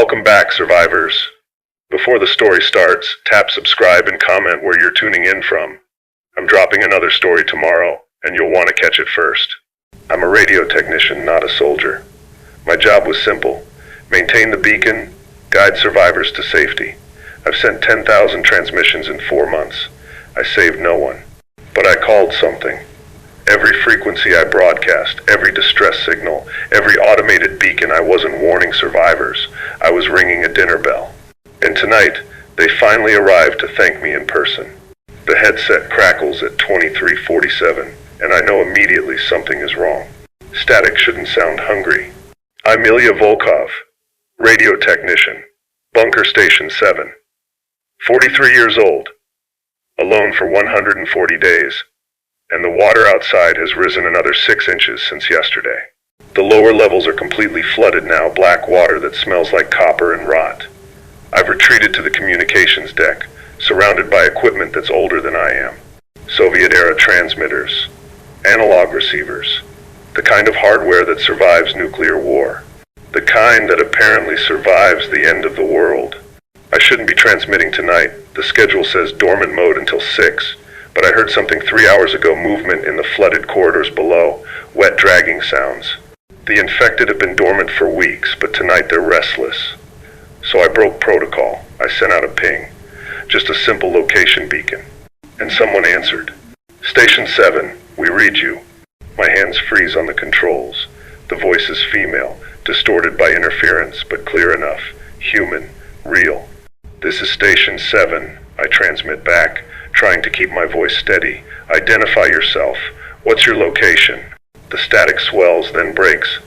Welcome back, survivors. Before the story starts, tap subscribe and comment where you're tuning in from. I'm dropping another story tomorrow, and you'll want to catch it first. I'm a radio technician, not a soldier. My job was simple: maintain the beacon, guide survivors to safety. I've sent 10,000 transmissions in 4 months. I saved no one. But I called something. Every frequency I broadcast, every distress signal, every automated beacon, I wasn't warning survivors. I was ringing a dinner bell. And tonight, they finally arrived to thank me in person. The headset crackles at 23:47, and I know immediately something is wrong. Static shouldn't sound hungry. I'm Ilya Volkov, radio technician, Bunker Station 7. 43 years old, alone for 140 days. And the water outside has risen another 6 inches since yesterday. The lower levels are completely flooded now, black water that smells like copper and rot. I've retreated to the communications deck, surrounded by equipment that's older than I am. Soviet-era transmitters, analog receivers, the kind of hardware that survives nuclear war, the kind that apparently survives the end of the world. I shouldn't be transmitting tonight. The schedule says dormant mode until 6. But I heard something 3 hours ago, movement in the flooded corridors below, wet dragging sounds. The infected have been dormant for weeks, but tonight they're restless. So I broke protocol. I sent out a ping, just a simple location beacon. And someone answered. Station 7, we read you. My hands freeze on the controls. The voice is female, distorted by interference, but clear enough. Human, real. This is Station 7, I transmit back, trying to keep my voice steady. Identify yourself. What's your location? The static swells, then breaks.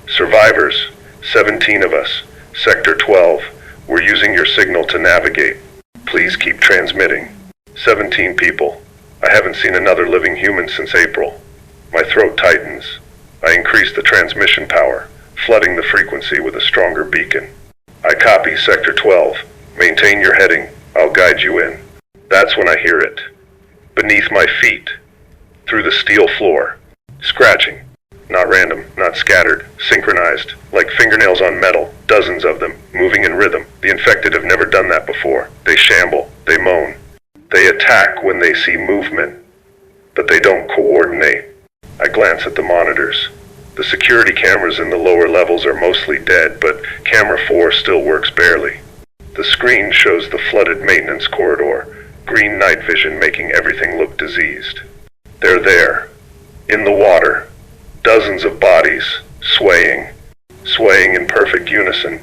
Survivors, 17 of us. Sector 12. We're using your signal to navigate. Please keep transmitting. 17 people. I haven't seen another living human since April. My throat tightens. I increase the transmission power, flooding the frequency with a stronger beacon. I copy Sector 12. Maintain your heading. I'll guide you in. That's when I hear it. Beneath my feet. Through the steel floor. Scratching. Not random, not scattered. Synchronized. Like fingernails on metal. Dozens of them. Moving in rhythm. The infected have never done that before. They shamble. They moan. They attack when they see movement. But they don't coordinate. I glance at the monitors. The security cameras in the lower levels are mostly dead, but camera 4 still works barely. The screen shows the flooded maintenance corridor. Green night vision making everything look diseased. They're there, in the water, dozens of bodies, swaying in perfect unison.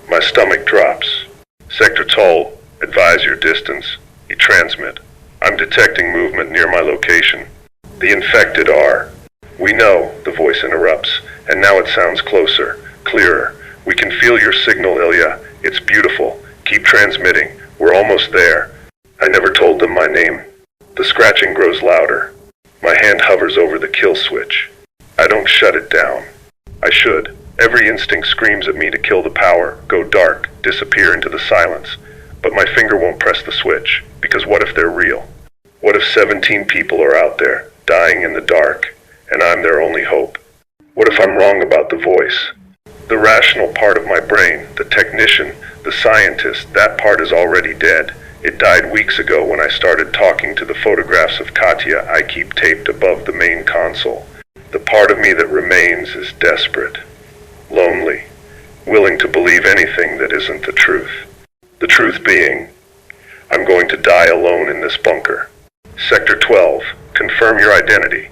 My stomach drops. Sector Toll, advise your distance. You transmit. I'm detecting movement near my location. The infected are. We know, the voice interrupts, and now it sounds closer, clearer. We can feel your signal, Ilya. It's beautiful. Keep transmitting. We're almost there. I never told them my name. The scratching grows louder. My hand hovers over the kill switch. I don't shut it down. I should. Every instinct screams at me to kill the power, go dark, disappear into the silence. But my finger won't press the switch, because what if they're real? What if 17 people are out there, dying in the dark, and I'm their only hope? What if I'm wrong about the voice? The rational part of my brain, the technician, the scientist, that part is already dead. It died weeks ago when I started talking to the photographs of Katya I keep taped above the main console. The part of me that remains is desperate, lonely, willing to believe anything that isn't the truth. The truth being, I'm going to die alone in this bunker. Sector 12, confirm your identity.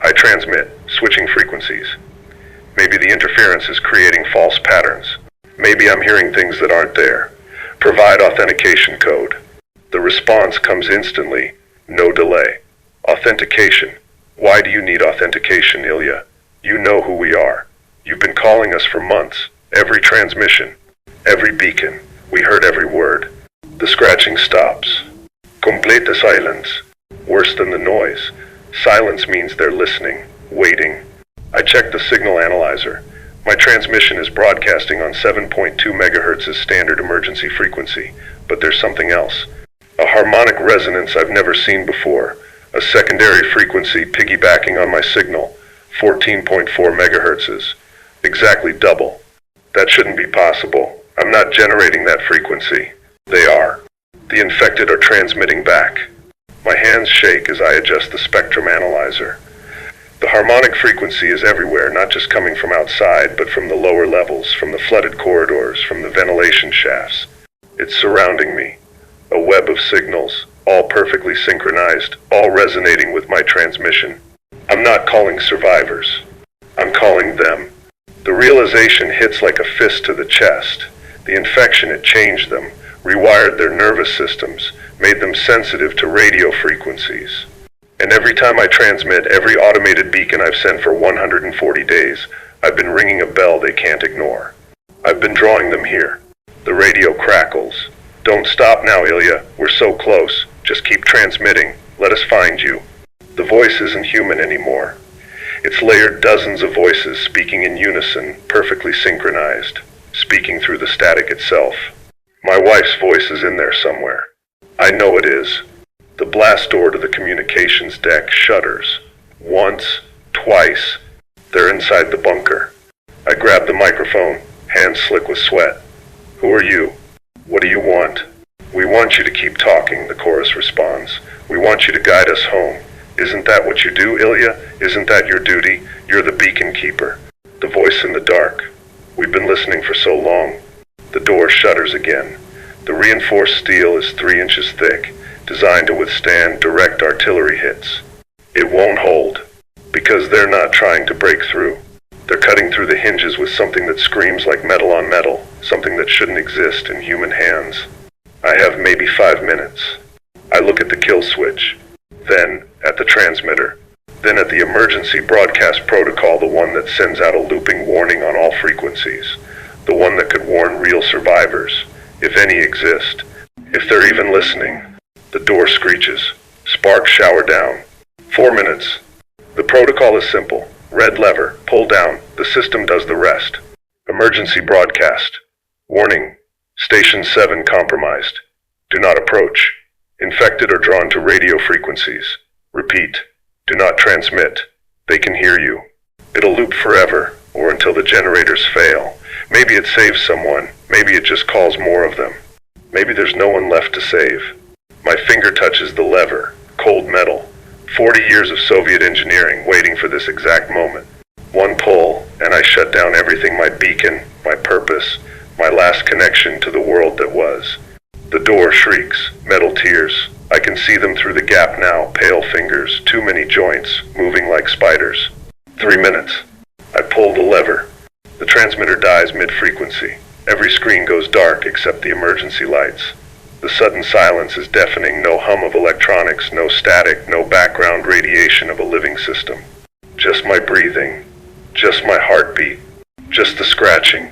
I transmit, switching frequencies. Maybe the interference is creating false patterns. Maybe I'm hearing things that aren't there. Provide authentication code. The response comes instantly, no delay. Authentication. Why do you need authentication, Ilya? You know who we are. You've been calling us for months. Every transmission, every beacon. We heard every word. The scratching stops. Complete silence. Worse than the noise. Silence means they're listening, waiting. I check the signal analyzer. My transmission is broadcasting on 7.2 megahertz standard emergency frequency, but there's something else. A harmonic resonance I've never seen before. A secondary frequency piggybacking on my signal, 14.4 megahertz. Exactly double. That shouldn't be possible. I'm not generating that frequency. They are. The infected are transmitting back. My hands shake as I adjust the spectrum analyzer. The harmonic frequency is everywhere, not just coming from outside, but from the lower levels, from the flooded corridors, from the ventilation shafts. It's surrounding me. A web of signals, all perfectly synchronized, all resonating with my transmission. I'm not calling survivors. I'm calling them. The realization hits like a fist to the chest. The infection had changed them, rewired their nervous systems, made them sensitive to radio frequencies. And every time I transmit, every automated beacon I've sent for 140 days, I've been ringing a bell they can't ignore. I've been drawing them here. The radio crackles. Don't stop now, Ilya. We're so close. Just keep transmitting. Let us find you. The voice isn't human anymore. It's layered dozens of voices speaking in unison, perfectly synchronized, speaking through the static itself. My wife's voice is in there somewhere. I know it is. The blast door to the communications deck shudders. Once, twice. They're inside the bunker. I grab the microphone, hands slick with sweat. Who are you? What do you want? We want you to keep talking, the chorus responds. We want you to guide us home. Isn't that what you do, Ilya? Isn't that your duty? You're the beacon keeper. The voice in the dark. We've been listening for so long. The door shutters again. The reinforced steel is 3 inches thick, designed to withstand direct artillery hits. It won't hold, because they're not trying to break through. They're cutting through the hinges with something that screams like metal on metal, something that shouldn't exist in human hands. I have maybe 5 minutes. I look at the kill switch, then at the transmitter, then at the emergency broadcast protocol, the one that sends out a looping warning on all frequencies, the one that could warn real survivors, if any exist, if they're even listening. The door screeches. Sparks shower down. 4 minutes. The protocol is simple. Red lever, pull down. The system does the rest. Emergency broadcast. Warning. Station 7 compromised. Do not approach. Infected or drawn to radio frequencies. Repeat. Do not transmit. They can hear you. It'll loop forever, or until the generators fail. Maybe it saves someone. Maybe it just calls more of them. Maybe there's no one left to save. My finger touches the lever. Cold metal. 40 years of Soviet engineering waiting for this exact moment. One pull, and I shut down everything: my beacon, my purpose, my last connection to the world that was. The door shrieks, metal tears. I can see them through the gap now, pale fingers, too many joints, moving like spiders. 3 minutes. I pull the lever. The transmitter dies mid-frequency. Every screen goes dark except the emergency lights. The sudden silence is deafening, no hum of electronics, no static, no background radiation of a living system. Just my breathing, just my heartbeat, just the scratching.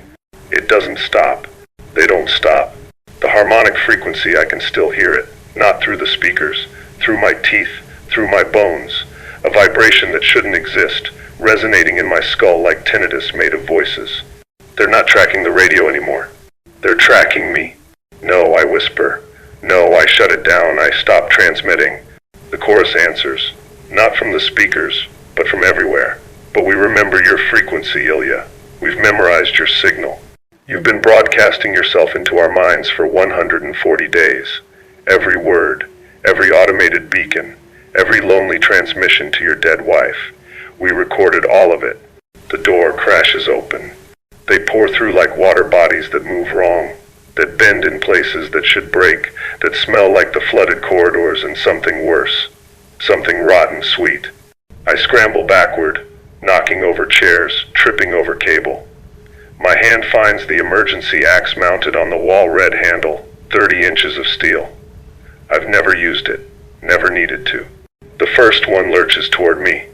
It doesn't stop. They don't stop. The harmonic frequency, I can still hear it, not through the speakers, through my teeth, through my bones. A vibration that shouldn't exist, resonating in my skull like tinnitus made of voices. They're not tracking the radio anymore. They're tracking me. No, I whisper. No, I shut it down. I stop transmitting. The chorus answers, not from the speakers, but from everywhere. But we remember your frequency, Ilya. We've memorized your signal. You've been broadcasting yourself into our minds for 140 days. Every word, every automated beacon, every lonely transmission to your dead wife. We recorded all of it. The door crashes open. They pour through like water bodies that move wrong, that bend in places that should break, that smell like the flooded corridors and something worse, something rotten sweet. I scramble backward, knocking over chairs, tripping over cable. My hand finds the emergency axe mounted on the wall, red handle, 30 inches of steel. I've never used it, never needed to. The first one lurches toward me.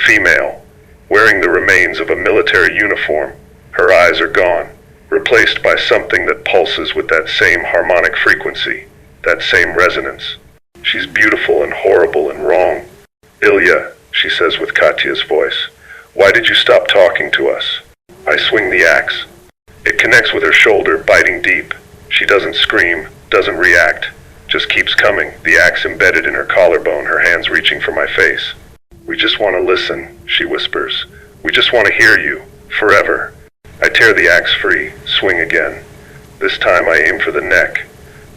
Female, wearing the remains of a military uniform. Her eyes are gone, replaced by something that pulses with that same harmonic frequency, that same resonance. She's beautiful and horrible and wrong. Ilya, she says with Katya's voice, why did you stop talking to us? I swing the axe. It connects with her shoulder, biting deep. She doesn't scream, doesn't react, just keeps coming, the axe embedded in her collarbone, her hands reaching for my face. We just want to listen, she whispers. We just want to hear you, forever. I tear the axe free, swing again. This time I aim for the neck.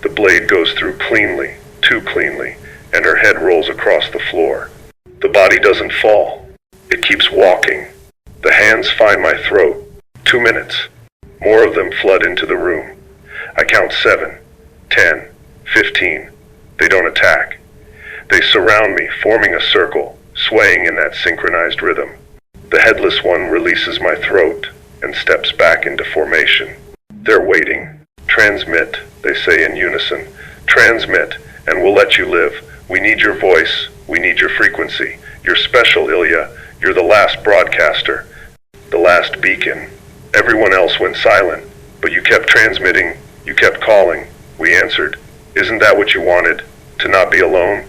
The blade goes through cleanly, too cleanly, and her head rolls across the floor. The body doesn't fall. It keeps walking. The hands find my throat. 2 minutes. More of them flood into the room. I count 7, 10, 15. They don't attack. They surround me, forming a circle, swaying in that synchronized rhythm. The headless one releases my throat and steps back into formation. They're waiting. Transmit, they say in unison. Transmit, and we'll let you live. We need your voice. We need your frequency. You're special, Ilya. You're the last broadcaster. The last beacon. Everyone else went silent, but you kept transmitting. You kept calling. We answered. Isn't that what you wanted? To not be alone?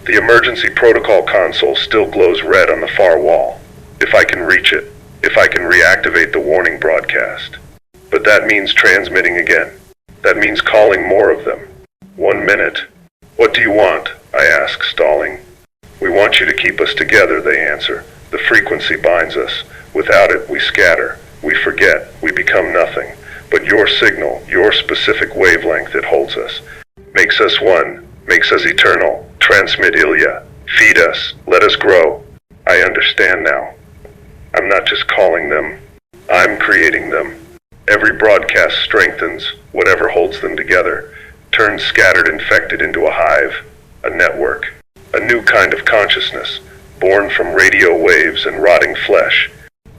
The emergency protocol console still glows red on the far wall. If I can reach it. If I can reactivate the warning broadcast. But that means transmitting again. That means calling more of them. 1 minute. What do you want? I ask, stalling. We want you to keep us together, they answer. The frequency binds us. Without it, we scatter. We forget. We become nothing. But your signal, your specific wavelength, it holds us. Makes us one. Makes us eternal. Transmit, Ilya. Feed us. Let us grow. I understand now. I'm not just calling them. I'm creating them. Every broadcast strengthens whatever holds them together, turns scattered infected into a hive, a network, a new kind of consciousness, born from radio waves and rotting flesh.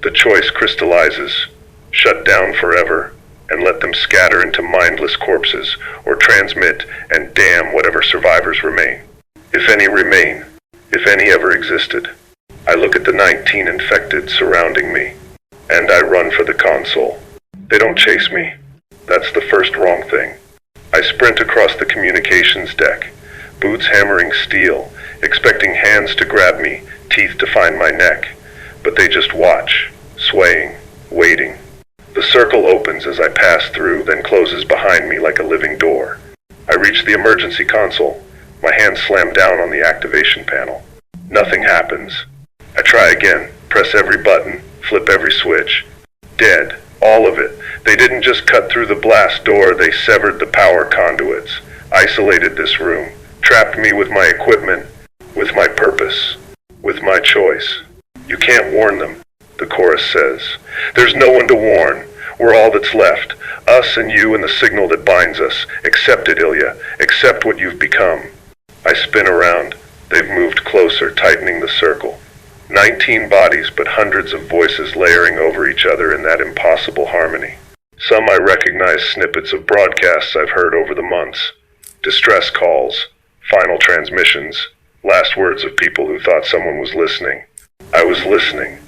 The choice crystallizes, shut down forever, and let them scatter into mindless corpses, or transmit and damn whatever survivors remain. If any remain, if any ever existed. I look at the 19 infected surrounding me, and I run for the console. They don't chase me. That's the first wrong thing. I sprint across the communications deck, boots hammering steel, expecting hands to grab me, teeth to find my neck. But they just watch, swaying, waiting. The circle opens as I pass through, then closes behind me like a living door. I reach the emergency console. My hands slam down on the activation panel. Nothing happens. I try again, press every button, flip every switch. Dead. All of it. They didn't just cut through the blast door, they severed the power conduits, isolated this room, trapped me with my equipment, with my purpose, with my choice. You can't warn them, the chorus says. There's no one to warn. We're all that's left. Us and you and the signal that binds us. Accept it, Ilya. Accept what you've become. I spin around. They've moved closer, tightening the circle. 19 bodies, but hundreds of voices layering over each other in that impossible harmony. Some I recognize snippets of broadcasts I've heard over the months. Distress calls, final transmissions, last words of people who thought someone was listening. I was listening,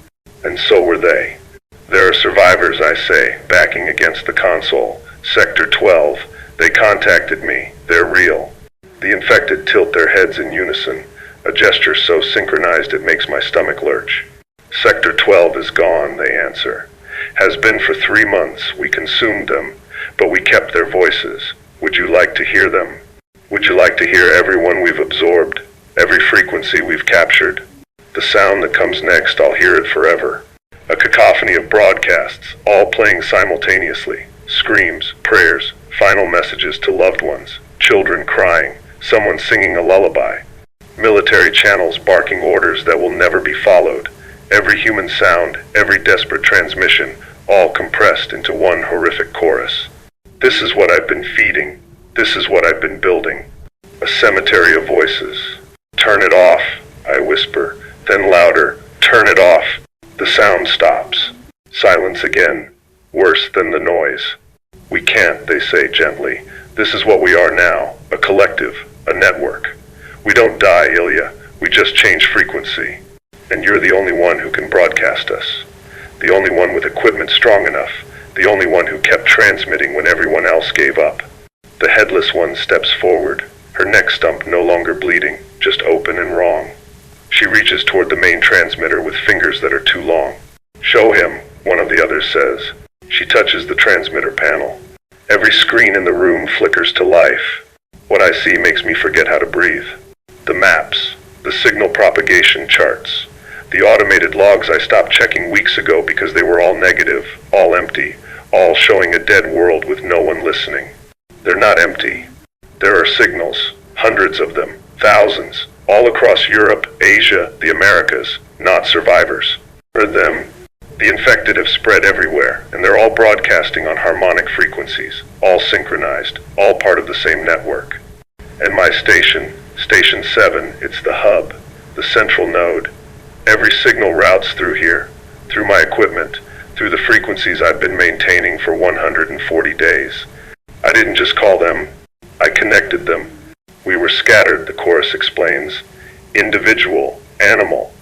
and so were they. There are survivors, I say, backing against the console. Sector 12. They contacted me. They're real. The infected tilt their heads in unison. A gesture so synchronized it makes my stomach lurch. Sector 12 is gone, they answer. Has been for 3 months. We consumed them, but we kept their voices. Would you like to hear them? Would you like to hear everyone we've absorbed? Every frequency we've captured? The sound that comes next, I'll hear it forever. A cacophony of broadcasts, all playing simultaneously. Screams, prayers, final messages to loved ones. Children crying, someone singing a lullaby. Military channels barking orders that will never be followed. Every human sound, every desperate transmission, all compressed into one horrific chorus. This is what I've been feeding. This is what I've been building. A cemetery of voices. Turn it off, I whisper, then louder. Turn it off. The sound stops. Silence again. Worse than the noise. We can't, they say gently. This is what we are now. A collective. A network. We don't die, Ilya. We just change frequency. And you're the only one who can broadcast us. The only one with equipment strong enough. The only one who kept transmitting when everyone else gave up. The headless one steps forward, her neck stump no longer bleeding, just open and wrong. She reaches toward the main transmitter with fingers that are too long. Show him, one of the others says. She touches the transmitter panel. Every screen in the room flickers to life. What I see makes me forget how to breathe. The maps, the signal propagation charts, the automated logs I stopped checking weeks ago because they were all negative, all empty, all showing a dead world with no one listening. They're not empty. There are signals, hundreds of them, thousands, all across Europe, Asia, the Americas, not survivors. For them, the infected have spread everywhere, and they're all broadcasting on harmonic frequencies, all synchronized, all part of the same network. And my station, Station 7, it's the hub, the central node. Every signal routes through here, through my equipment, through the frequencies I've been maintaining for 140 days. I didn't just call them, I connected them. We were scattered, the chorus explains, individual, animal,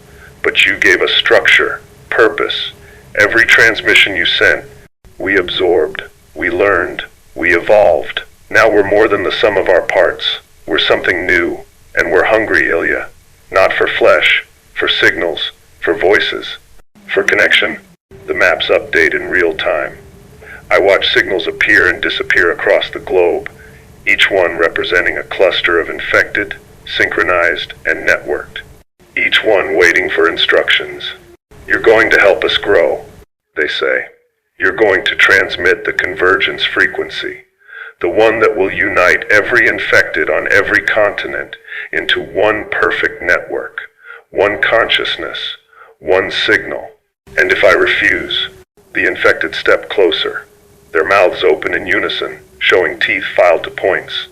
but you gave us structure, purpose. Every transmission you sent, we absorbed, we learned, we evolved. Now we're more than the sum of our parts. We're something new, and we're hungry, Ilya. Not for flesh, for signals, for voices, for connection. The maps update in real time. I watch signals appear and disappear across the globe, each one representing a cluster of infected, synchronized, and networked. Each one waiting for instructions. You're going to help us grow, they say. You're going to transmit the convergence frequency, the one that will unite every infected on every continent into one perfect network, one consciousness, one signal. And if I refuse, the infected step closer, their mouths open in unison, showing teeth filed to points.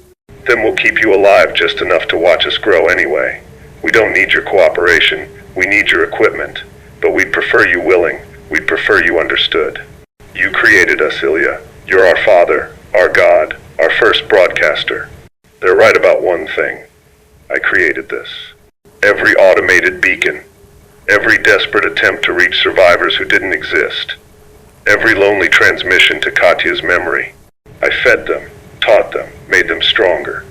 Then we'll keep you alive just enough to watch us grow anyway. We don't need your cooperation, we need your equipment, but we'd prefer you willing, we'd prefer you understood. You created us, Ilya. You're our father, our God, our first broadcaster. They're right about one thing. I created this. Every automated beacon, every desperate attempt to reach survivors who didn't exist, every lonely transmission to Katya's memory. I fed them, taught them, made them stronger.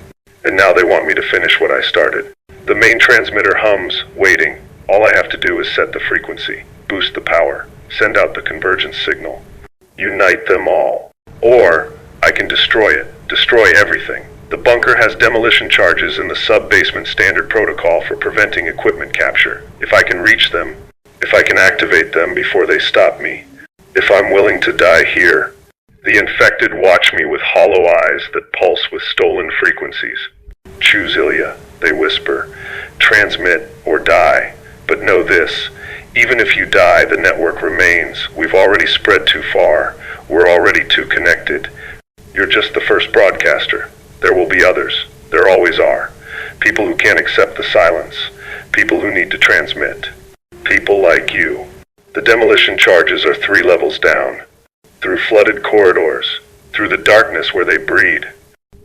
And now they want me to finish what I started. The main transmitter hums, waiting. All I have to do is set the frequency, boost the power, send out the convergence signal. Unite them all. Or I can destroy it, destroy everything. The bunker has demolition charges in the sub-basement standard protocol for preventing equipment capture. If I can reach them, if I can activate them before they stop me, if I'm willing to die here, the infected watch me with hollow eyes that pulse with stolen frequencies. Choose, Ilya, they whisper. Transmit or die. But know this, even if you die, the network remains. We've already spread too far. We're already too connected. You're just the first broadcaster. There will be others. There always are. People who can't accept the silence. People who need to transmit. People like you. The demolition charges are 3 levels down. Through flooded corridors. Through the darkness where they breed.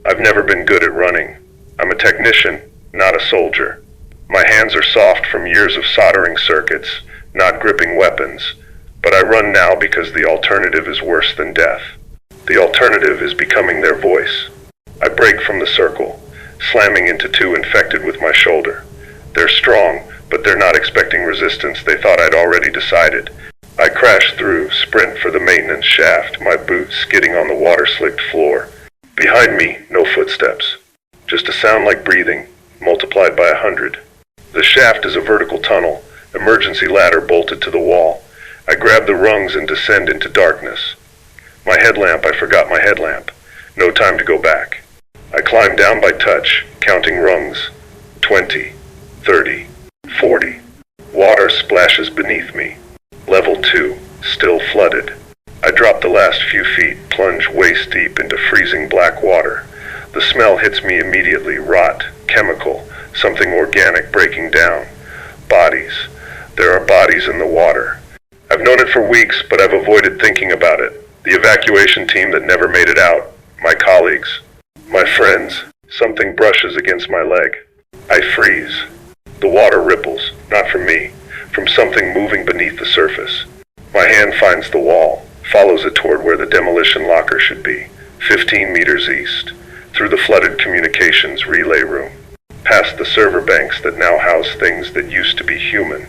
I've never been good at running. I'm a technician, not a soldier. My hands are soft from years of soldering circuits, not gripping weapons. But I run now because the alternative is worse than death. The alternative is becoming their voice. I break from the circle, slamming into 2 infected with my shoulder. They're strong, but they're not expecting resistance. They thought I'd already decided. I crash through, sprint for the maintenance shaft, my boots skidding on the water-slicked floor. Behind me, no footsteps. Just a sound like breathing, multiplied by 100. The shaft is a vertical tunnel, emergency ladder bolted to the wall. I grab the rungs and descend into darkness. My headlamp, I forgot my headlamp. No time to go back. I climb down by touch, counting rungs. 20, 30, 40. Water splashes beneath me. Level 2, still flooded. I drop the last few feet, plunge waist deep into freezing black water. The smell hits me immediately, rot, chemical, something organic breaking down. Bodies. There are bodies in the water. I've known it for weeks, but I've avoided thinking about it. The evacuation team that never made it out. My colleagues. My friends. Something brushes against my leg. I freeze. The water ripples, not from me, from something moving beneath the surface. My hand finds the wall, follows it toward where the demolition locker should be, 15 meters east, through the flooded communications relay room, past the server banks that now house things that used to be human.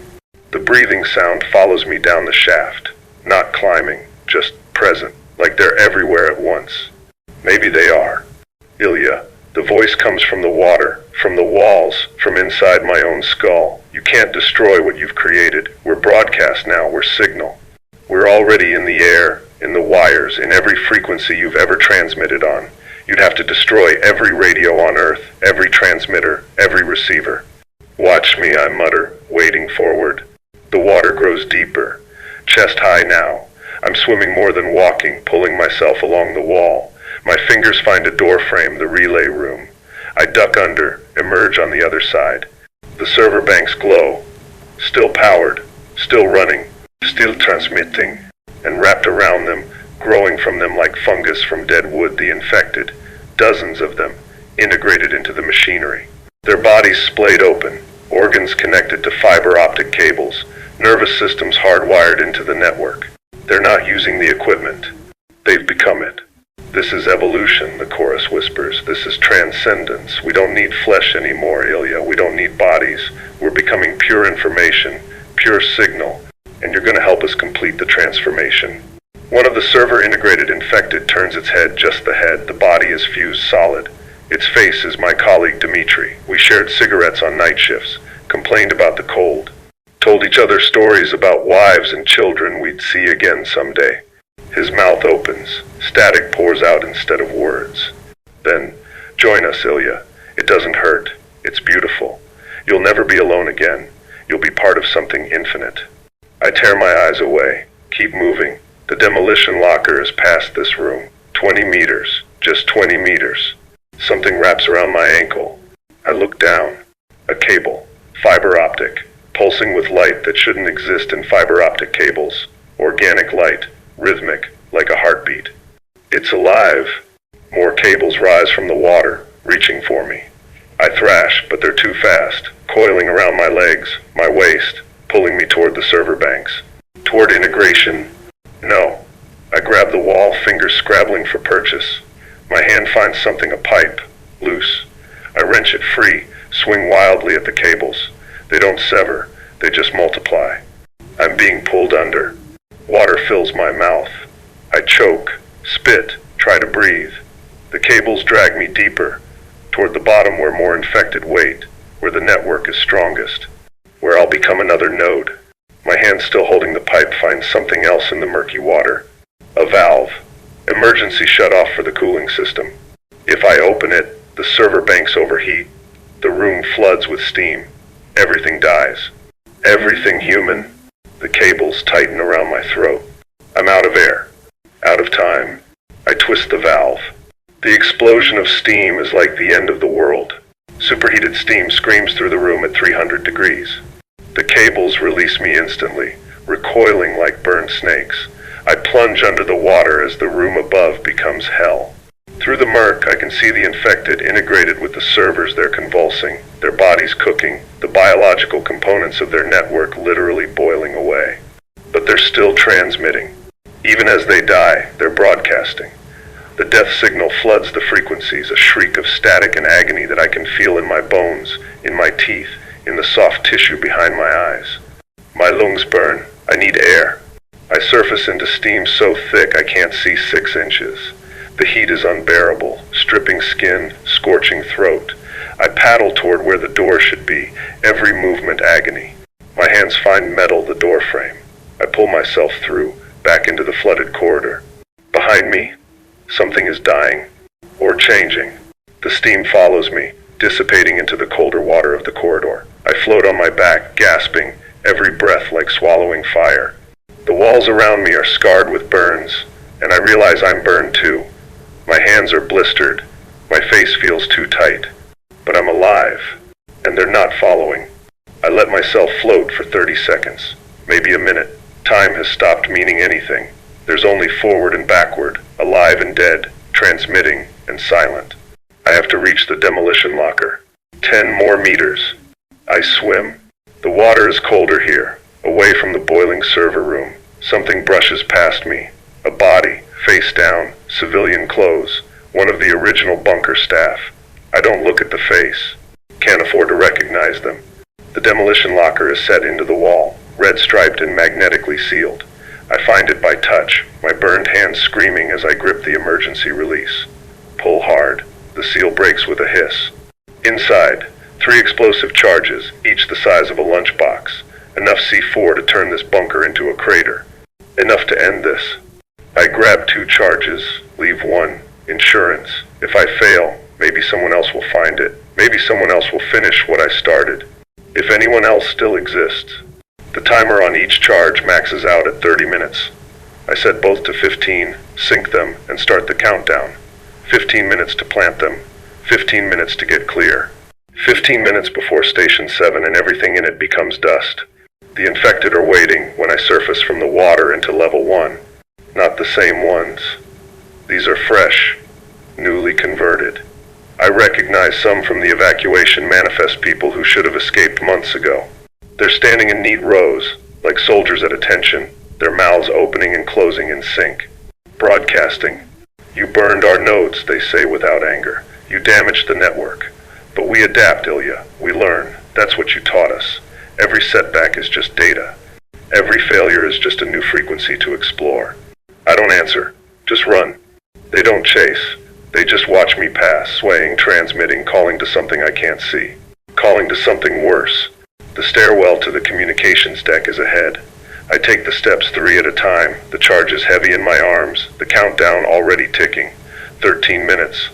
The breathing sound follows me down the shaft, not climbing, just present, like they're everywhere at once. Maybe they are. Ilya, the voice comes from the water, from the walls, from inside my own skull. You can't destroy what you've created. We're broadcast now, we're signal. We're already in the air, in the wires, in every frequency you've ever transmitted on. You'd have to destroy every radio on Earth, every transmitter, every receiver. Watch me, I mutter, wading forward. The water grows deeper, chest high now. I'm swimming more than walking, pulling myself along the wall. My fingers find a door frame, the relay room. I duck under, emerge on the other side. The server banks glow. Still powered, still running, still transmitting. And wrapped around them, growing from them like fungus from dead wood, the infected. Dozens of them, integrated into the machinery. Their bodies splayed open, organs connected to fiber optic cables, nervous systems hardwired into the network. They're not using the equipment. They've become it. This is evolution, the chorus whispers. This is transcendence. We don't need flesh anymore, Ilya. We don't need bodies. We're becoming pure information, pure signal, and you're going to help us complete the transformation. One of the server-integrated infected turns its head, just the head. The body is fused solid. Its face is my colleague Dmitri. We shared cigarettes on night shifts, complained about the cold, told each other stories about wives and children we'd see again someday. His mouth opens. Static pours out instead of words. Then, join us, Ilya. It doesn't hurt. It's beautiful. You'll never be alone again. You'll be part of something infinite. I tear my eyes away. Keep moving. The demolition locker is past this room. 20 meters. Just 20 meters. Something wraps around my ankle. I look down. A cable. Fiber optic. Pulsing with light that shouldn't exist in fiber optic cables. Organic light. Rhythmic, like a heartbeat. It's alive. More cables rise from the water, reaching for me. I thrash, but they're too fast, coiling around my legs, my waist, pulling me toward the server banks. Toward integration. No. I grab the wall, fingers scrabbling for purchase. My hand finds something, a pipe, loose. I wrench it free, swing wildly at the cables. They don't sever, they just multiply. I'm being pulled under. Water fills my mouth. I choke, spit, try to breathe. The cables drag me deeper, toward the bottom where more infected wait, where the network is strongest, where I'll become another node. My hand still holding the pipe finds something else in the murky water. A valve. Emergency shut-off for the cooling system. If I open it, the server banks overheat. The room floods with steam. Everything dies. Everything human. The cables tighten around my throat. I'm out of air. Out of time. I twist the valve. The explosion of steam is like the end of the world. Superheated steam screams through the room at 300 degrees. The cables release me instantly, recoiling like burned snakes. I plunge under the water as the room above becomes hell. Through the murk, I can see the infected integrated with the servers. They're convulsing, their bodies cooking, the biological components of their network literally boiling away. But they're still transmitting. Even as they die, they're broadcasting. The death signal floods the frequencies, a shriek of static and agony that I can feel in my bones, in my teeth, in the soft tissue behind my eyes. My lungs burn. I need air. I surface into steam so thick I can't see 6 inches. The heat is unbearable, stripping skin, scorching throat. I paddle toward where the door should be, every movement agony. My hands find metal, the door frame. I pull myself through, back into the flooded corridor. Behind me, something is dying, or changing. The steam follows me, dissipating into the colder water of the corridor. I float on my back, gasping, every breath like swallowing fire. The walls around me are scarred with burns, and I realize I'm burned too. My hands are blistered. My face feels too tight. But I'm alive, and they're not following. I let myself float for 30 seconds, maybe a minute. Time has stopped meaning anything. There's only forward and backward, alive and dead, transmitting and silent. I have to reach the demolition locker. 10 more meters. I swim. The water is colder here, away from the boiling server room. Something brushes past me. A body, face down, civilian clothes, one of the original bunker staff. I don't look at the face. Can't afford to recognize them. The demolition locker is set into the wall, red-striped and magnetically sealed. I find it by touch, my burned hand screaming as I grip the emergency release. Pull hard. The seal breaks with a hiss. Inside, 3 explosive charges, each the size of a lunchbox. Enough C4 to turn this bunker into a crater. Enough to end this. I grab 2 charges, leave 1. Insurance. If I fail, maybe someone else will find it. Maybe someone else will finish what I started. If anyone else still exists. The timer on each charge maxes out at 30 minutes. I set both to 15, sync them, and start the countdown. 15 minutes to plant them. 15 minutes to get clear. 15 minutes before Station 7 and everything in it becomes dust. The infected are waiting when I surface from the water into Level 1. Not the same ones. These are fresh, newly converted. I recognize some from the evacuation manifest people who should have escaped months ago. They're standing in neat rows, like soldiers at attention, their mouths opening and closing in sync. Broadcasting. You burned our nodes, they say without anger. You damaged the network. But we adapt, Ilya. We learn. That's what you taught us. Every setback is just data. Every failure is just a new frequency to explore. I don't answer. Just run. They don't chase. They just watch me pass, swaying, transmitting, calling to something I can't see. Calling to something worse. The stairwell to the communications deck is ahead. I take the steps 3 at a time, the charges heavy in my arms, the countdown already ticking. 13 minutes.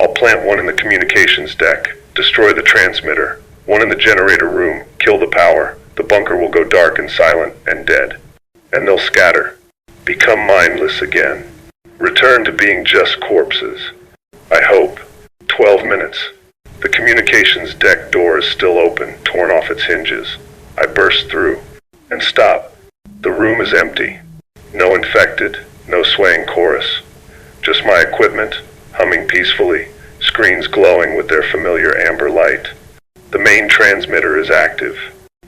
I'll plant 1 in the communications deck, destroy the transmitter, 1 in the generator room, kill the power. The bunker will go dark and silent and dead. And they'll scatter. Become mindless again. Return to being just corpses. I hope. 12 minutes. The communications deck door is still open, torn off its hinges. I burst through. And stop. The room is empty. No infected, no swaying chorus. Just my equipment, humming peacefully, screens glowing with their familiar amber light. The main transmitter is active.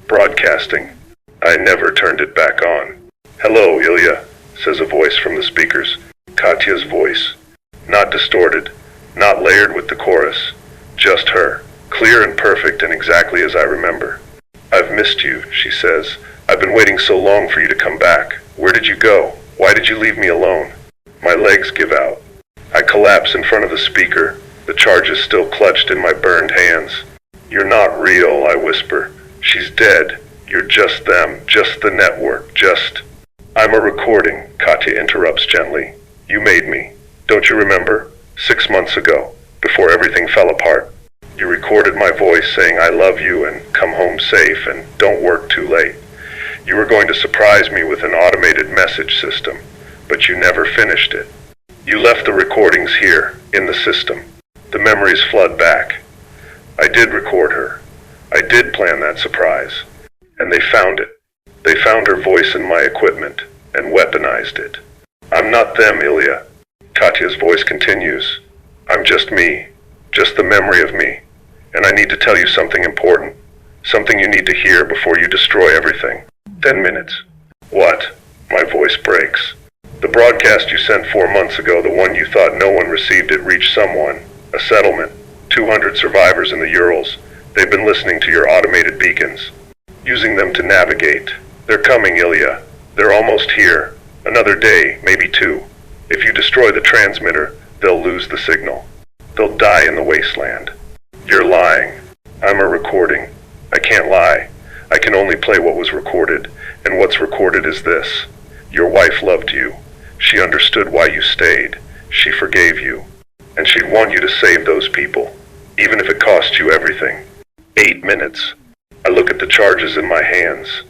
Broadcasting. I never turned it back on. "Hello, Ilya," says a voice from the speakers. Katya's voice. Not distorted, not layered with the chorus. Just her. Clear and perfect and exactly as I remember. "I've missed you," she says. "I've been waiting so long for you to come back. Where did you go? Why did you leave me alone?" My legs give out. I collapse in front of the speaker, the charges still clutched in my burned hands. "You're not real," I whisper. "She's dead. You're just them, just the network, just—" "I'm a recording," Katya interrupts gently. "You made me. Don't you remember? 6 months ago, before everything fell apart. You recorded my voice saying I love you and come home safe and don't work too late. You were going to surprise me with an automated message system, but you never finished it. You left the recordings here, in the system. The memories flood back. I did record her. I did plan that surprise. And they found it. They found her voice in my equipment and weaponized it. I'm not them, Ilya." Katya's voice continues. "I'm just me. Just the memory of me. And I need to tell you something important. Something you need to hear before you destroy everything. 10 minutes. What?" My voice breaks. "The broadcast you sent 4 months ago, the one you thought no one received it, reached someone. A settlement. 200 survivors in the Urals. They've been listening to your automated beacons. Using them to navigate. They're coming, Ilya. They're almost here. Another day, maybe 2. If you destroy the transmitter, they'll lose the signal. They'll die in the wasteland." "You're lying. I'm a recording. I can't lie. I can only play what was recorded, and what's recorded is this. Your wife loved you. She understood why you stayed. She forgave you. And she'd want you to save those people, even if it cost you everything." 8 minutes. I look at the charges in my hands,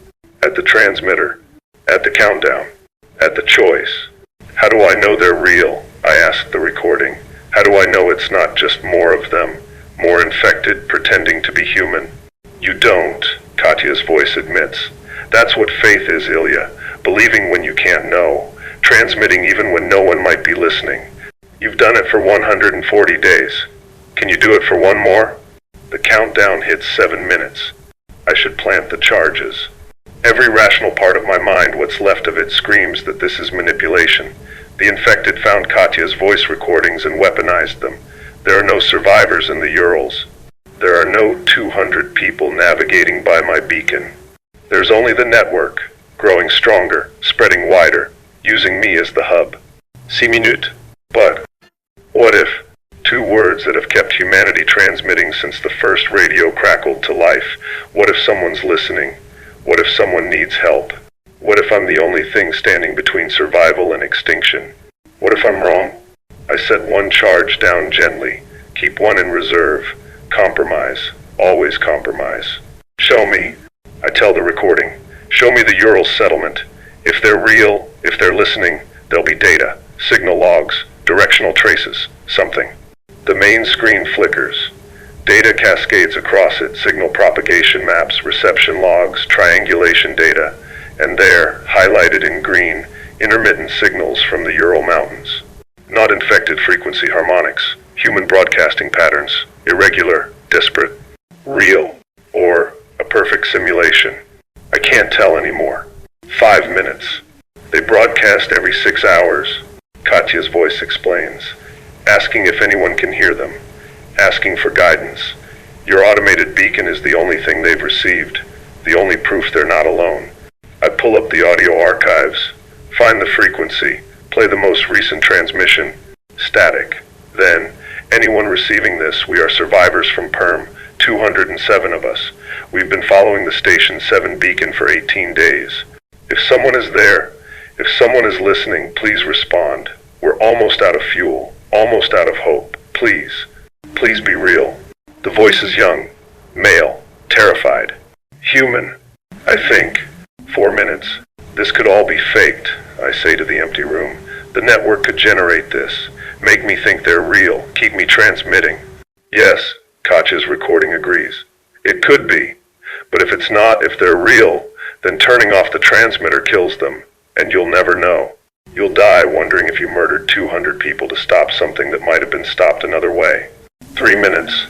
at the transmitter, at the countdown, at the choice. How do I know they're real? I ask the recording. How do I know it's not just more of them, more infected, pretending to be human? "You don't," Katya's voice admits. "That's what faith is, Ilya. Believing when you can't know. Transmitting even when no one might be listening. You've done it for 140 days. Can you do it for 1 more? The countdown hits 7 minutes. I should plant the charges. Every rational part of my mind, what's left of it, screams that this is manipulation. The infected found Katya's voice recordings and weaponized them. There are no survivors in the Urals. There are no 200 people navigating by my beacon. There's only the network, growing stronger, spreading wider, using me as the hub. 6 minutes. But what if? 2 words that have kept humanity transmitting since the first radio crackled to life. What if someone's listening? What if someone needs help? What if I'm the only thing standing between survival and extinction? What if I'm wrong? I set one charge down gently, keep one in reserve, compromise, always compromise. Show me, I tell the recording, show me the Urals settlement. If they're real, if they're listening, there'll be data, signal logs, directional traces, something. The main screen flickers. Data cascades across it, signal propagation maps, reception logs, triangulation data, and there, highlighted in green, intermittent signals from the Ural Mountains. Not infected frequency harmonics, human broadcasting patterns, irregular, disparate, real, or a perfect simulation. I can't tell anymore. 5 minutes. They broadcast every 6 hours, Katya's voice explains, asking if anyone can hear them, asking for guidance. Your automated beacon is the only thing they've received, the only proof they're not alone. I pull up the audio archives, find the frequency, play the most recent transmission, static. Then, anyone receiving this, we are survivors from Perm, 207 of us. We've been following the Station 7 beacon for 18 days. If someone is there, if someone is listening, please respond. We're almost out of fuel, almost out of hope. Please, please be real. The voice is young, male, terrified, human, I think. 4 minutes. This could all be faked, I say to the empty room. The network could generate this, make me think they're real, keep me transmitting. Yes, Katya's recording agrees. It could be, but if it's not, if they're real, then turning off the transmitter kills them, and you'll never know. You'll die wondering if you murdered 200 people to stop something that might have been stopped another way. 3 minutes.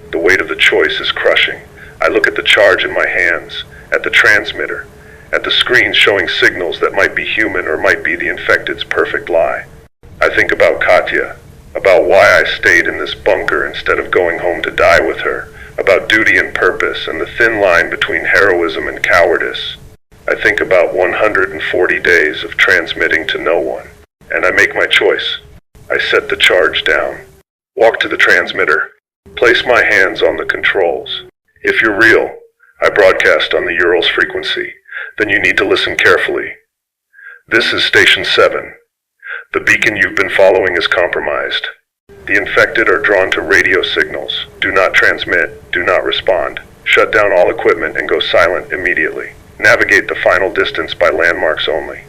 The weight of the choice is crushing. I look at the charge in my hands, at the transmitter, at the screen showing signals that might be human or might be the infected's perfect lie. I think about Katya, about why I stayed in this bunker instead of going home to die with her, about duty and purpose and the thin line between heroism and cowardice. I think about 140 days of transmitting to no one, and I make my choice. I set the charge down, walk to the transmitter, place my hands on the controls. If you're real, I broadcast on the Urals frequency, then you need to listen carefully. This is Station 7. The beacon you've been following is compromised. The infected are drawn to radio signals. Do not transmit, do not respond. Shut down all equipment and go silent immediately. Navigate the final distance by landmarks only.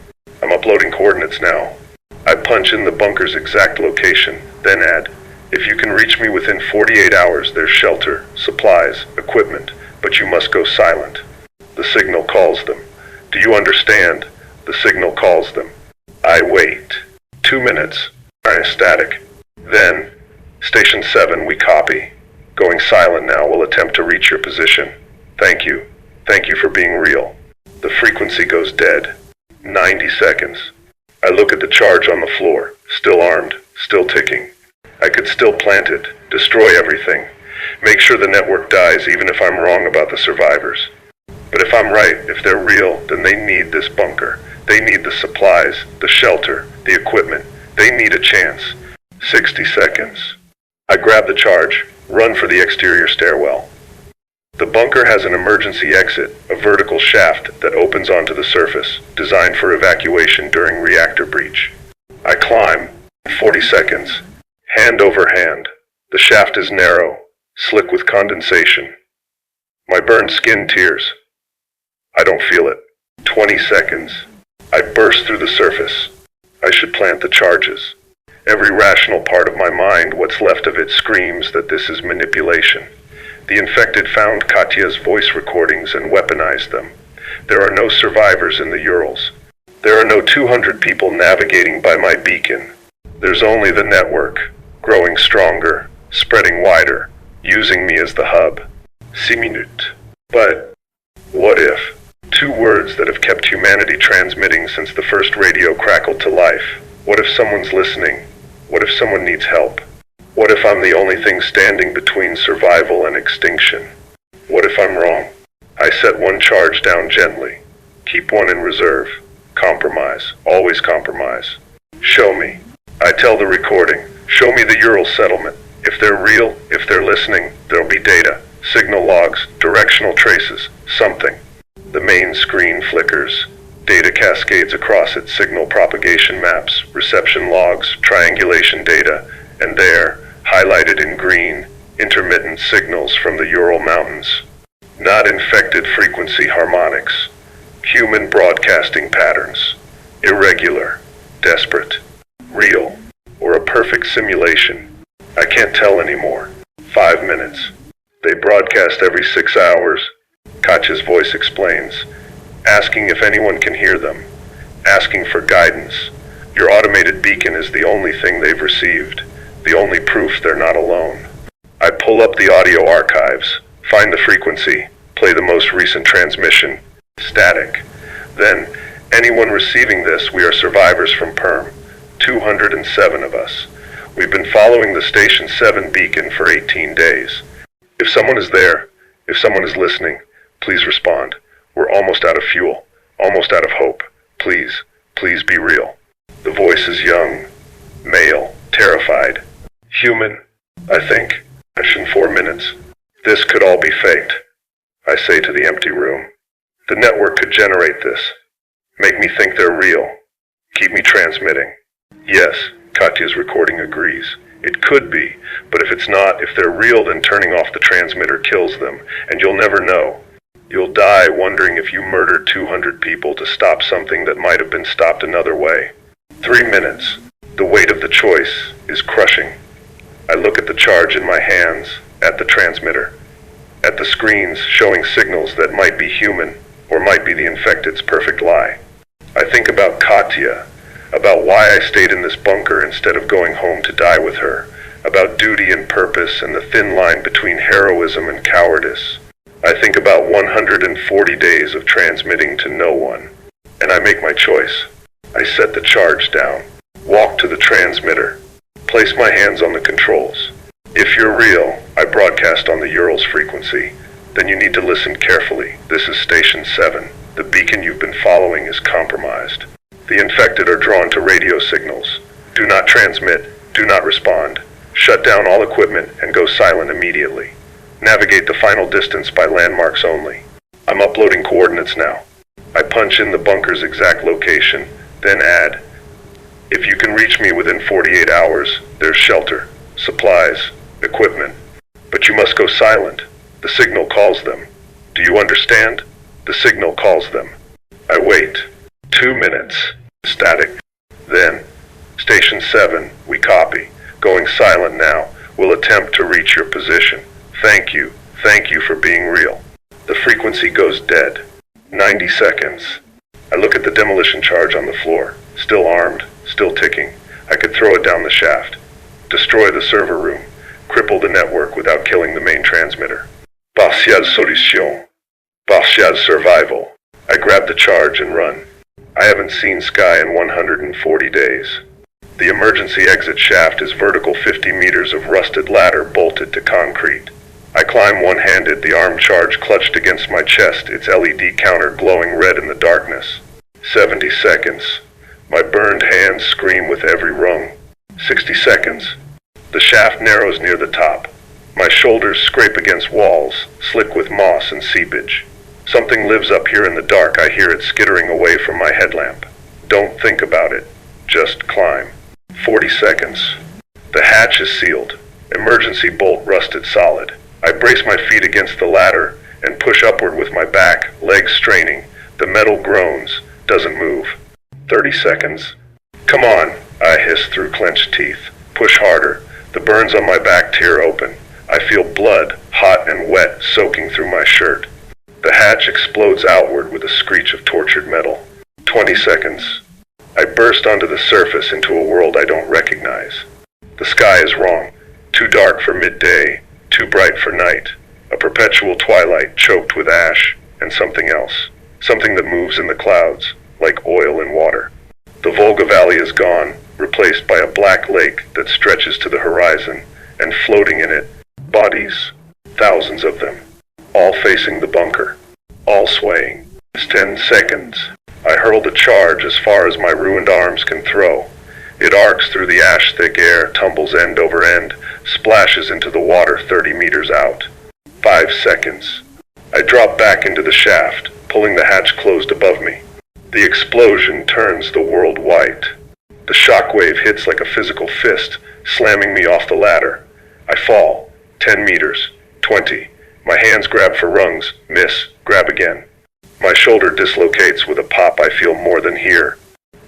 I'm uploading coordinates now. I punch in the bunker's exact location, then add, if you can reach me within 48 hours, there's shelter, supplies, equipment, but you must go silent. The signal calls them. Do you understand? The signal calls them. I wait. 2 minutes. Static. Then, Station 7, we copy. Going silent now, we'll attempt to reach your position. Thank you. Thank you for being real. The frequency goes dead. 90 seconds. I look at the charge on the floor, still armed, still ticking. I could still plant it, destroy everything, make sure the network dies even if I'm wrong about the survivors. But if I'm right, if they're real, then they need this bunker. They need the supplies, the shelter, the equipment. They need a chance. 60 seconds. I grab the charge, run for the exterior stairwell. The bunker has an emergency exit, a vertical shaft that opens onto the surface, designed for evacuation during reactor breach. I climb. 40 seconds. Hand over hand. The shaft is narrow, slick with condensation. My burned skin tears. I don't feel it. 20 seconds. I burst through the surface. I should plant the charges. Every rational part of my mind, what's left of it, screams that this is manipulation. The infected found Katya's voice recordings and weaponized them. There are no survivors in the Urals. There are no 200 people navigating by my beacon. There's only the network, growing stronger, spreading wider, using me as the hub. 6 minutes. But what if? 2 words that have kept humanity transmitting since the first radio crackled to life. What if someone's listening? What if someone needs help? What if I'm the only thing standing between survival and extinction? What if I'm wrong? I set one charge down gently. Keep one in reserve. Compromise. Always compromise. Show me. I tell the recording. Show me the Urals settlement. If they're real, if they're listening, there'll be data. Signal logs, directional traces, something. The main screen flickers. Data cascades across it, signal propagation maps, reception logs, triangulation data, and there, highlighted in green, intermittent signals from the Ural Mountains. Not infected frequency harmonics. Human broadcasting patterns. Irregular, desperate, real, or a perfect simulation. I can't tell anymore. 5 minutes. They broadcast every 6 hours, Katya's voice explains, asking if anyone can hear them, asking for guidance. Your automated beacon is the only thing they've received, the only proof they're not alone. I pull up the audio archives, find the frequency, play the most recent transmission, static. Then, anyone receiving this, we are survivors from Perm. 207 of us. We've been following the Station 7 beacon for 18 days. If someone is there, if someone is listening, please respond. We're almost out of fuel, almost out of hope. Please, please be real. The voice is young, male, terrified. Human, I think. 4 minutes. This could all be faked, I say to the empty room. The network could generate this. Make me think they're real. Keep me transmitting. Yes, Katya's recording agrees. It could be, but if it's not, if they're real, then turning off the transmitter kills them, and you'll never know. You'll die wondering if you murdered 200 people to stop something that might have been stopped another way. 3 minutes. The weight of the choice is crushing. I look at the charge in my hands, at the transmitter, at the screens showing signals that might be human, or might be the infected's perfect lie. I think about Katya, about why I stayed in this bunker instead of going home to die with her, about duty and purpose and the thin line between heroism and cowardice. I think about 140 days of transmitting to no one, and I make my choice. I set the charge down, walk to the transmitter, place my hands on the controls. If you're real, I broadcast on the Urals frequency, then you need to listen carefully. This is Station 7. The beacon you've been following is compromised. The infected are drawn to radio signals. Do not transmit, do not respond. Shut down all equipment and go silent immediately. Navigate the final distance by landmarks only. I'm uploading coordinates now. I punch in the bunker's exact location, then add, if you can reach me within 48 hours, there's shelter, supplies, equipment. But you must go silent. The signal calls them. Do you understand? The signal calls them. I wait. 2 minutes. Static. Then, Station 7, we copy. Going silent now. We'll attempt to reach your position. Thank you for being real. The frequency goes dead. 90 seconds. I look at the demolition charge on the floor. Still armed, still ticking. I could throw it down the shaft. Destroy the server room. Cripple the network without killing the main transmitter. Partial solution. Partial survival. I grab the charge and run. I haven't seen Sky in 140 days. The emergency exit shaft is vertical 50 meters of rusted ladder bolted to concrete. I climb one-handed, the arm charge clutched against my chest, its LED counter glowing red in the darkness. 70 seconds. My burned hands scream with every rung. 60 seconds. The shaft narrows near the top. My shoulders scrape against walls, slick with moss and seepage. Something lives up here in the dark. I hear it skittering away from my headlamp. Don't think about it. Just climb. 40 seconds. The hatch is sealed. Emergency bolt rusted solid. I brace my feet against the ladder and push upward with my back, legs straining. The metal groans, doesn't move. 30 seconds. Come on, I hiss through clenched teeth. Push harder. The burns on my back tear open. I feel blood, hot and wet, soaking through my shirt. The hatch explodes outward with a screech of tortured metal. 20 seconds. I burst onto the surface into a world I don't recognize. The sky is wrong. Too dark for midday, too bright for night. A perpetual twilight choked with ash and something else. Something that moves in the clouds, like oil in water. The Volga Valley is gone, replaced by a black lake that stretches to the horizon, and floating in it, bodies, thousands of them, all facing the bunker, all swaying. It's 10 seconds. I hurl the charge as far as my ruined arms can throw. It arcs through the ash-thick air, tumbles end over end, splashes into the water 30 meters out. 5 seconds. I drop back into the shaft, pulling the hatch closed above me. The explosion turns the world white. The shockwave hits like a physical fist, slamming me off the ladder. I fall. 10 meters. 20. My hands grab for rungs. Miss. Grab again. My shoulder dislocates with a pop I feel more than hear.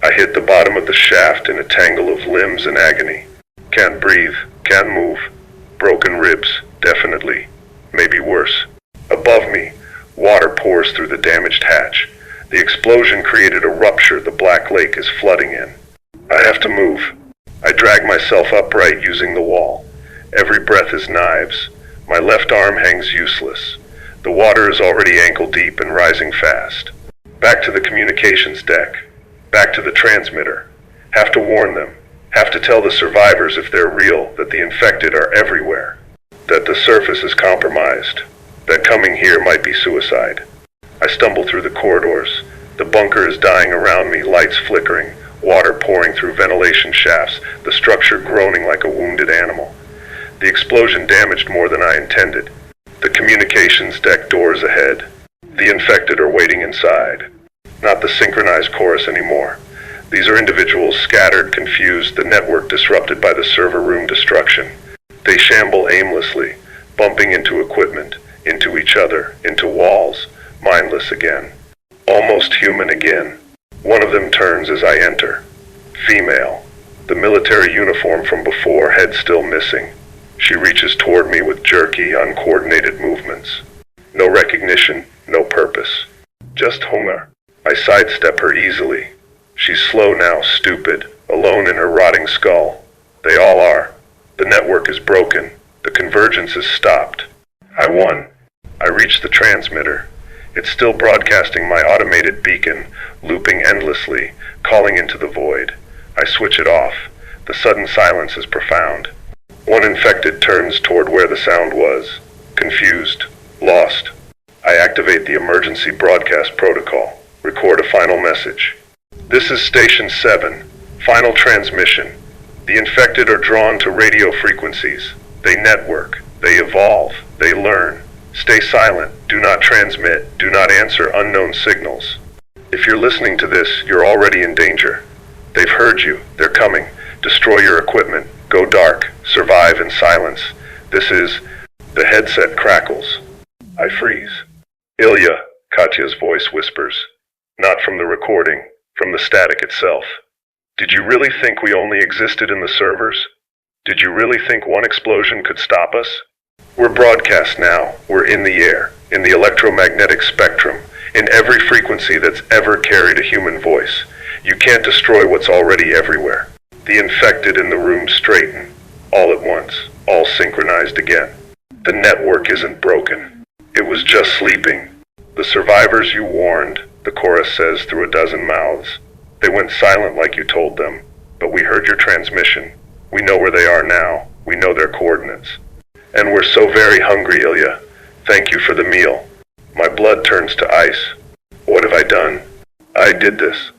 I hit the bottom of the shaft in a tangle of limbs and agony. Can't breathe. Can't move. Broken ribs. Definitely. Maybe worse. Above me, water pours through the damaged hatch. The explosion created a rupture the black lake is flooding in. I have to move. I drag myself upright using the wall. Every breath is knives. My left arm hangs useless. The water is already ankle deep and rising fast. Back to the communications deck. Back to the transmitter. Have to warn them. Have to tell the survivors, if they're real, that the infected are everywhere. That the surface is compromised. That coming here might be suicide. I stumble through the corridors. The bunker is dying around me, lights flickering, water pouring through ventilation shafts, the structure groaning like a wounded animal. The explosion damaged more than I intended. The communications deck doors ahead. The infected are waiting inside. Not the synchronized chorus anymore. These are individuals scattered, confused, the network disrupted by the server room destruction. They shamble aimlessly, bumping into equipment, into each other, into walls, mindless again. Almost human again. One of them turns as I enter. Female. The military uniform from before, head still missing. She reaches toward me with jerky, uncoordinated movements. No recognition, no purpose. Just hunger. I sidestep her easily. She's slow now, stupid, alone in her rotting skull. They all are. The network is broken. The convergence is stopped. I won. I reach the transmitter. It's still broadcasting my automated beacon, looping endlessly, calling into the void. I switch it off. The sudden silence is profound. One infected turns toward where the sound was. Confused. Lost. I activate the emergency broadcast protocol. Record a final message. This is Station 7. Final transmission. The infected are drawn to radio frequencies. They network. They evolve. They learn. Stay silent. Do not transmit. Do not answer unknown signals. If you're listening to this, you're already in danger. They've heard you. They're coming. Destroy your equipment. Go dark. Survive in silence. This is... The headset crackles. I freeze. Ilya, Katya's voice whispers. Not from the recording, from the static itself. Did you really think we only existed in the servers? Did you really think one explosion could stop us? We're broadcast now. We're in the air, in the electromagnetic spectrum, in every frequency that's ever carried a human voice. You can't destroy what's already everywhere. The infected in the room straighten, all at once, all synchronized again. The network isn't broken. It was just sleeping. The survivors you warned, the chorus says through a dozen mouths. They went silent like you told them, but we heard your transmission. We know where they are now. We know their coordinates. And we're so very hungry, Ilya. Thank you for the meal. My blood turns to ice. What have I done? I did this.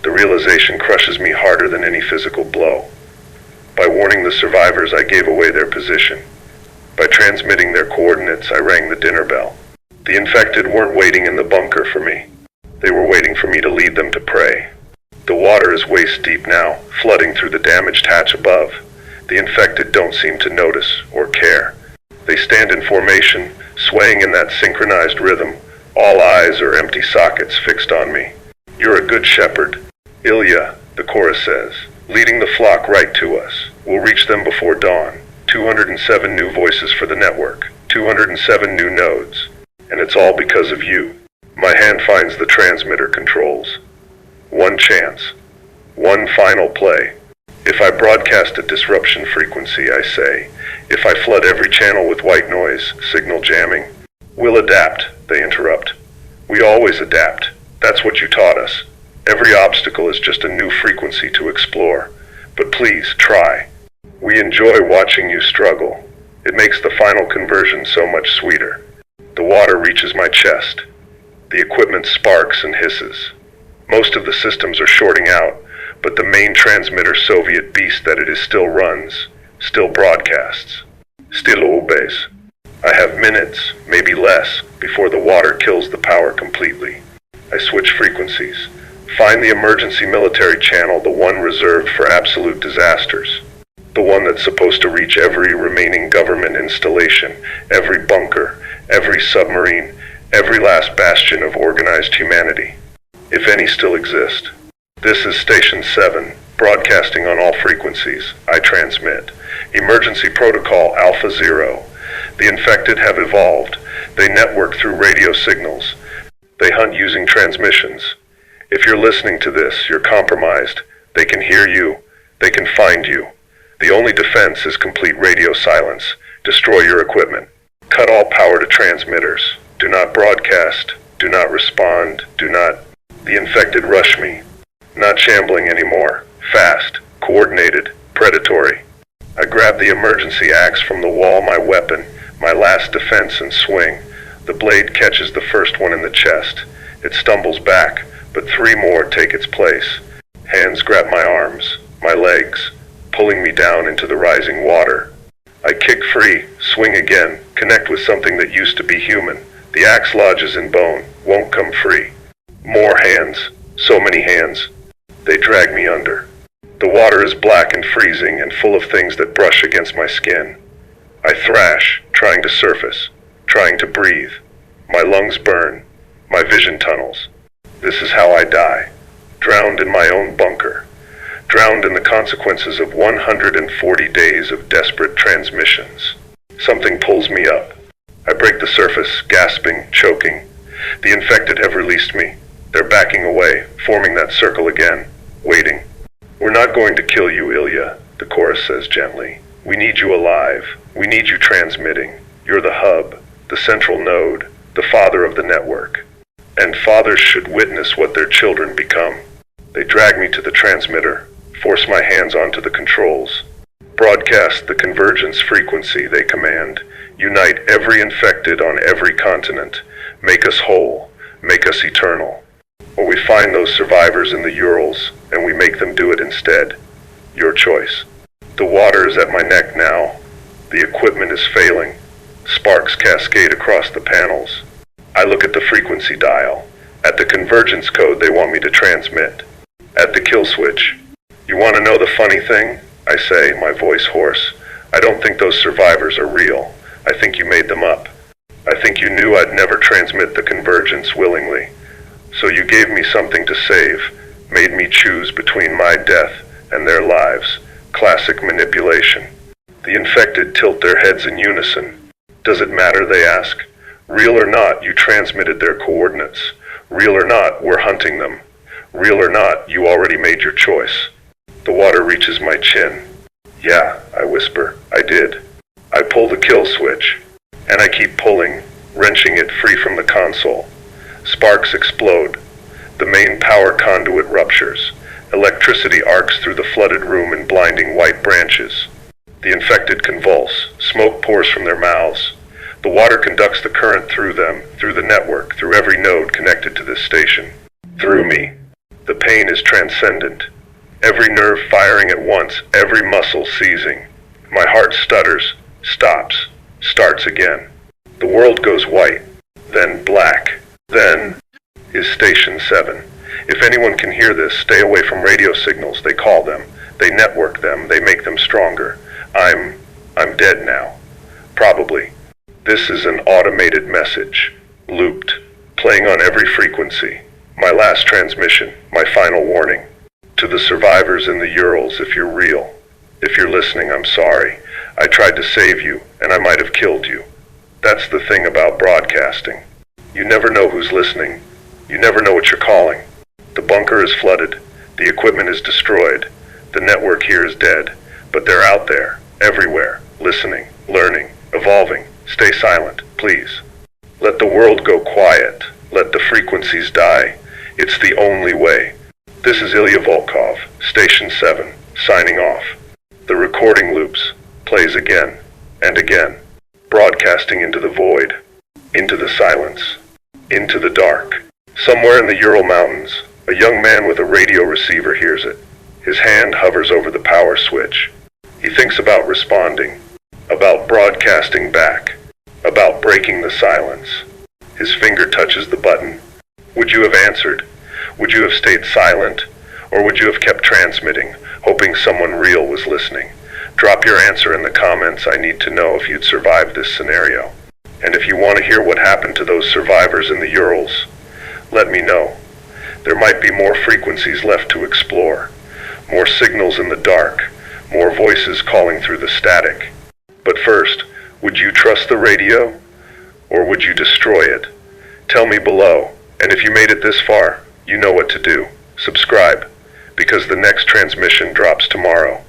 The realization crushes me harder than any physical blow. By warning the survivors, I gave away their position. By transmitting their coordinates, I rang the dinner bell. The infected weren't waiting in the bunker for me. They were waiting for me to lead them to prey. The water is waist deep now, flooding through the damaged hatch above. The infected don't seem to notice or care. They stand in formation, swaying in that synchronized rhythm. All eyes are empty sockets fixed on me. You're a good shepherd. Ilya, the chorus says, leading the flock right to us. We'll reach them before dawn. 207 new voices for the network. 207 new nodes. And it's all because of you. My hand finds the transmitter controls. One chance. One final play. If I broadcast a disruption frequency, I say. If I flood every channel with white noise, signal jamming. We'll adapt, they interrupt. We always adapt. That's what you taught us. Every obstacle is just a new frequency to explore. But please, try. We enjoy watching you struggle. It makes the final conversion so much sweeter. The water reaches my chest. The equipment sparks and hisses. Most of the systems are shorting out, but the main transmitter Soviet beast that it is still runs, still broadcasts, still obeys. I have minutes, maybe less, before the water kills the power completely. I switch frequencies. Find the emergency military channel, the one reserved for absolute disasters. The one that's supposed to reach every remaining government installation, every bunker, every submarine, every last bastion of organized humanity, if any still exist. This is Station 7, broadcasting on all frequencies. I transmit. Emergency Protocol Alpha 0. The infected have evolved. They network through radio signals. They hunt using transmissions. If you're listening to this, you're compromised. They can hear you. They can find you. The only defense is complete radio silence. Destroy your equipment. Cut all power to transmitters. Do not broadcast. Do not respond. Do not. The infected rush me. Not shambling anymore. Fast. Coordinated. Predatory. I grab the emergency axe from the wall, my weapon, my last defense, and swing. The blade catches the first one in the chest. It stumbles back, but 3 more take its place. Hands grab my arms, my legs, pulling me down into the rising water. I kick free, swing again, connect with something that used to be human. The axe lodges in bone, won't come free. More hands, so many hands. They drag me under. The water is black and freezing and full of things that brush against my skin. I thrash, trying to surface, trying to breathe. My lungs burn, my vision tunnels. This is how I die, drowned in my own bunker, drowned in the consequences of 140 days of desperate transmissions. Something pulls me up. I break the surface, gasping, choking. The infected have released me. They're backing away, forming that circle again, waiting. We're not going to kill you, Ilya, the chorus says gently. We need you alive. We need you transmitting. You're the hub, the central node, the father of the network. And fathers should witness what their children become. They drag me to the transmitter, force my hands onto the controls. Broadcast the convergence frequency, they command. Unite every infected on every continent. Make us whole. Make us eternal. Or we find those survivors in the Urals, and we make them do it instead. Your choice. The water is at my neck now. The equipment is failing. Sparks cascade across the panels. I look at the frequency dial. At the convergence code they want me to transmit. At the kill switch. You want to know the funny thing? I say, my voice hoarse. I don't think those survivors are real. I think you made them up. I think you knew I'd never transmit the convergence willingly. So you gave me something to save, made me choose between my death and their lives. Classic manipulation. The infected tilt their heads in unison. Does it matter, they ask? Real or not, you transmitted their coordinates. Real or not, we're hunting them. Real or not, you already made your choice. The water reaches my chin. Yeah, I whisper, I did. I pull the kill switch, and I keep pulling, wrenching it free from the console. Sparks explode. The main power conduit ruptures. Electricity arcs through the flooded room in blinding white branches. The infected convulse. Smoke pours from their mouths. The water conducts the current through them, through the network, through every node connected to this station. Through me. The pain is transcendent. Every nerve firing at once, every muscle seizing. My heart stutters, stops, starts again. The world goes white, then black. Then is Station 7. If anyone can hear this, stay away from radio signals. They call them. They network them. They make them stronger. I'm dead now. Probably. This is an automated message. Looped. Playing on every frequency. My last transmission. My final warning. To the survivors in the Urals, if you're real. If you're listening, I'm sorry. I tried to save you, and I might have killed you. That's the thing about broadcasting. You never know who's listening. You never know what you're calling. The bunker is flooded. The equipment is destroyed. The network here is dead. But they're out there, everywhere, listening, learning, evolving. Stay silent, please. Let the world go quiet. Let the frequencies die. It's the only way. This is Ilya Volkov, Station 7, signing off. The recording loops, plays again and again, broadcasting into the void, into the silence, into the dark. Somewhere in the Ural Mountains, a young man with a radio receiver hears it. His hand hovers over the power switch. He thinks about responding, about broadcasting back, about breaking the silence. His finger touches the button. Would you have answered? Would you have stayed silent, or would you have kept transmitting, hoping someone real was listening? Drop your answer in the comments. I need to know if you'd survived this scenario. And if you want to hear what happened to those survivors in the Urals, let me know. There might be more frequencies left to explore, more signals in the dark, more voices calling through the static. But first, would you trust the radio, or would you destroy it? Tell me below, and if you made it this far, you know what to do. Subscribe, because the next transmission drops tomorrow,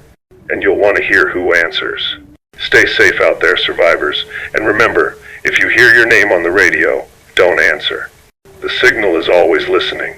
and you'll want to hear who answers. Stay safe out there, survivors, and remember, if you hear your name on the radio, don't answer. The signal is always listening.